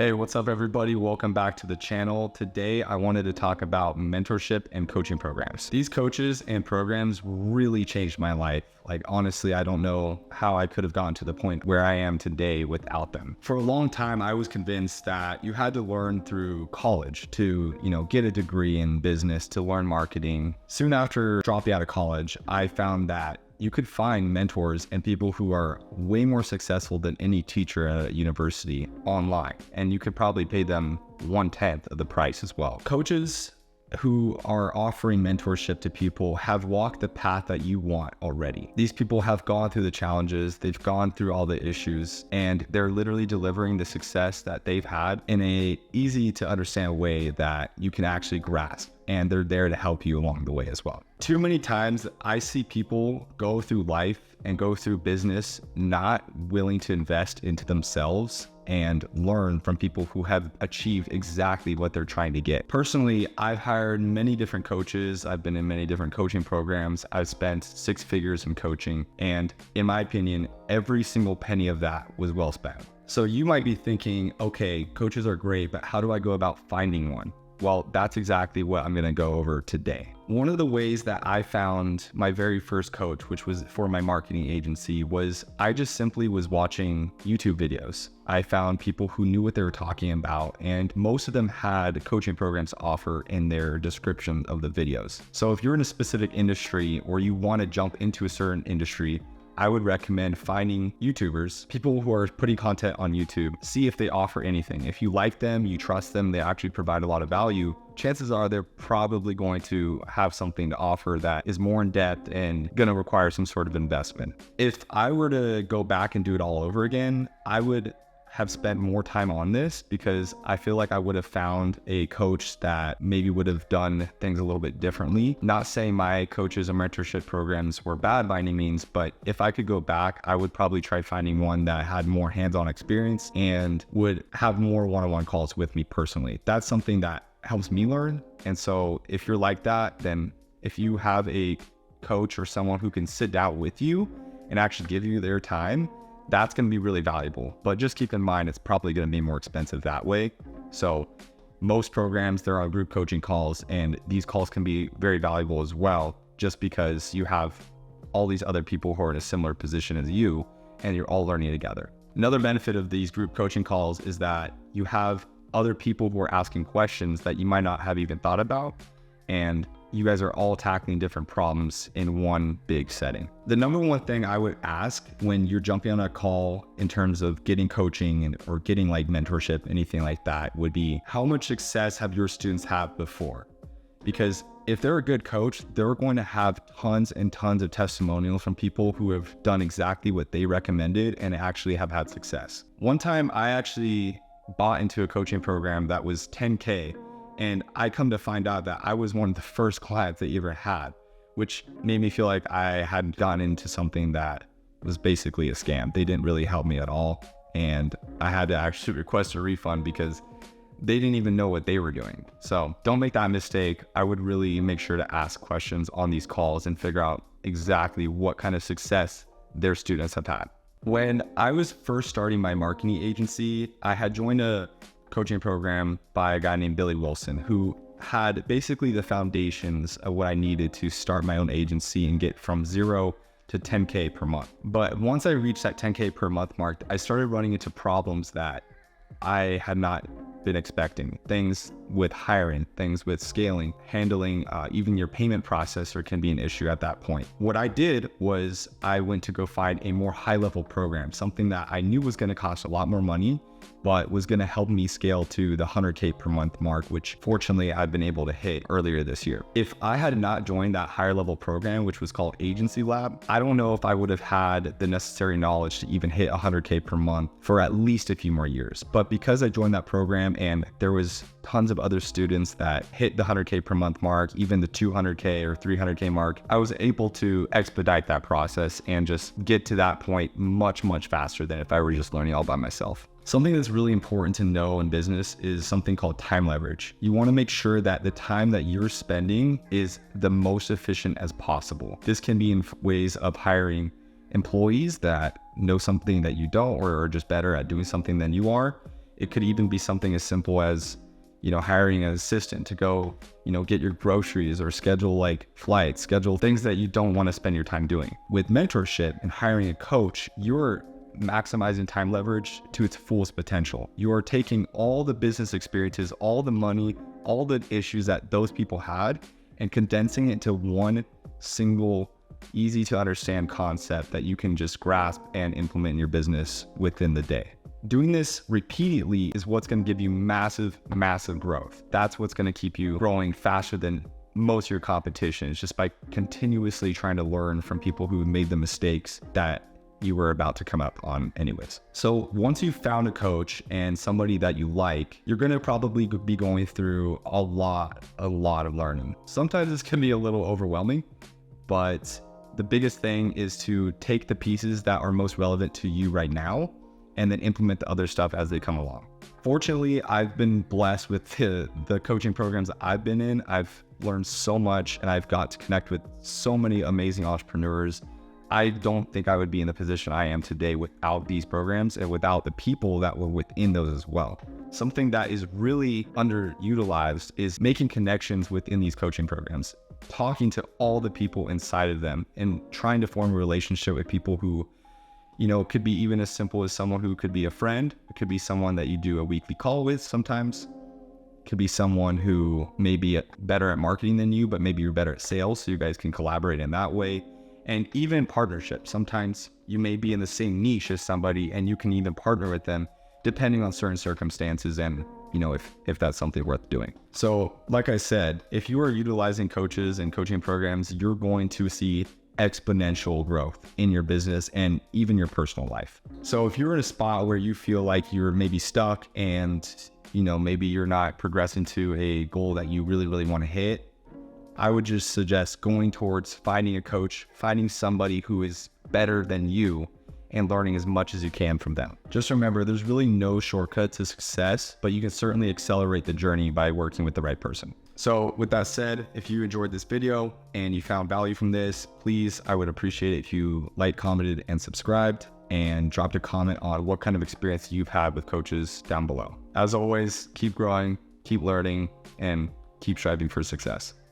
Hey, what's up everybody? Welcome back to the channel. Today, I wanted to talk about mentorship and coaching programs. These coaches and programs really changed my life. Like, honestly, I don't know how I could have gotten to the point where I am today without them. For a long time, I was convinced that you had to learn through college to, get a degree in business, to learn marketing. Soon after dropping out of college, I found that you could find mentors and people who are way more successful than any teacher at a university online. And you could probably pay them 1/10 of the price as well. Coaches who are offering mentorship to people have walked the path that you want already. These people have gone through the challenges, they've gone through all the issues, and they're literally delivering the success that they've had in a easy to understand way that you can actually grasp. And they're there to help you along the way as well. Too many times I see people go through life and go through business not willing to invest into themselves and learn from people who have achieved exactly what they're trying to get. Personally, I've hired many different coaches. I've been in many different coaching programs. I've spent 6 figures in coaching. And in my opinion, every single penny of that was well spent. So you might be thinking, okay, coaches are great, but how do I go about finding one? Well, that's exactly what I'm gonna go over today. One of the ways that I found my very first coach, which was for my marketing agency, was I just simply was watching YouTube videos. I found people who knew what they were talking about, and most of them had coaching programs to offer in their description of the videos. So if you're in a specific industry or you wanna jump into a certain industry, I would recommend finding YouTubers, people who are putting content on YouTube, see if they offer anything. If you like them, you trust them, they actually provide a lot of value, chances are they're probably going to have something to offer that is more in depth and gonna require some sort of investment. If I were to go back and do it all over again, I would have spent more time on this because I feel like I would have found a coach that maybe would have done things a little bit differently. Not saying my coaches and mentorship programs were bad by any means, but if I could go back, I would probably try finding one that had more hands-on experience and would have more one-on-one calls with me personally. That's something that helps me learn. And so if you're like that, then if you have a coach or someone who can sit down with you and actually give you their time, that's going to be really valuable. But just keep in mind, it's probably going to be more expensive that way. So most programs, there are group coaching calls, and these calls can be very valuable as well, just because you have all these other people who are in a similar position as you, and you're all learning together. Another benefit of these group coaching calls is that you have other people who are asking questions that you might not have even thought about, and you guys are all tackling different problems in one big setting. The number one thing I would ask when you're jumping on a call in terms of getting coaching or getting like mentorship, anything like that, would be how much success have your students had before? Because if they're a good coach, they're going to have tons and tons of testimonials from people who have done exactly what they recommended and actually have had success. One time I actually bought into a coaching program that was $10K. And I come to find out that I was one of the first clients they ever had, which made me feel like I hadn't gotten into something that was basically a scam. They didn't really help me at all. And I had to actually request a refund because they didn't even know what they were doing. So don't make that mistake. I would really make sure to ask questions on these calls and figure out exactly what kind of success their students have had. When I was first starting my marketing agency, I had joined a coaching program by a guy named Billy Wilson, who had basically the foundations of what I needed to start my own agency and get from 0 to 10K per month. But once I reached that 10K per month mark, I started running into problems that I had not been expecting. Things with hiring, things with scaling, handling, even your payment processor can be an issue at that point. What I did was I went to go find a more high-level program, something that I knew was going to cost a lot more money, but was going to help me scale to the 100K per month mark, which fortunately I've been able to hit earlier this year. If I had not joined that higher level program, which was called Agency Lab, I don't know if I would have had the necessary knowledge to even hit 100K per month for at least a few more years. But because I joined that program and there was tons of other students that hit the 100K per month mark, even the 200K or 300K mark, I was able to expedite that process and just get to that point much, much faster than if I were just learning all by myself. Something that's really important to know in business is something called time leverage. You want to make sure that the time that you're spending is the most efficient as possible. This can be in ways of hiring employees that know something that you don't, or are just better at doing something than you are. It could even be something as simple as, hiring an assistant to go, get your groceries or schedule like flights, schedule things that you don't want to spend your time doing. With mentorship and hiring a coach, you're maximizing time leverage to its fullest potential. You are taking all the business experiences, all the money, all the issues that those people had, and condensing it into one single, easy to understand concept that you can just grasp and implement in your business within the day. Doing this repeatedly is what's going to give you massive, massive growth. That's what's going to keep you growing faster than most of your competition. It's just by continuously trying to learn from people who made the mistakes that you were about to come up on anyways. So once you've found a coach and somebody that you like, you're going to probably be going through a lot of learning. Sometimes this can be a little overwhelming, but the biggest thing is to take the pieces that are most relevant to you right now and then implement the other stuff as they come along. Fortunately, I've been blessed with the coaching programs that I've been in. I've learned so much and I've got to connect with so many amazing entrepreneurs. I don't think I would be in the position I am today without these programs and without the people that were within those as well. Something that is really underutilized is making connections within these coaching programs, talking to all the people inside of them and trying to form a relationship with people who, it could be even as simple as someone who could be a friend. It could be someone that you do a weekly call with sometimes. It could be someone who may be better at marketing than you, but maybe you're better at sales, so you guys can collaborate in that way. And even partnerships. Sometimes you may be in the same niche as somebody and you can even partner with them depending on certain circumstances and, if that's something worth doing. So like I said, if you are utilizing coaches and coaching programs, you're going to see exponential growth in your business and even your personal life. So if you're in a spot where you feel like you're maybe stuck and, maybe you're not progressing to a goal that you really, really want to hit, I would just suggest going towards finding a coach, finding somebody who is better than you and learning as much as you can from them. Just remember, there's really no shortcut to success, but you can certainly accelerate the journey by working with the right person. So with that said, if you enjoyed this video and you found value from this, please, I would appreciate it if you liked, commented, and subscribed, and dropped a comment on what kind of experience you've had with coaches down below. As always, keep growing, keep learning, and keep striving for success.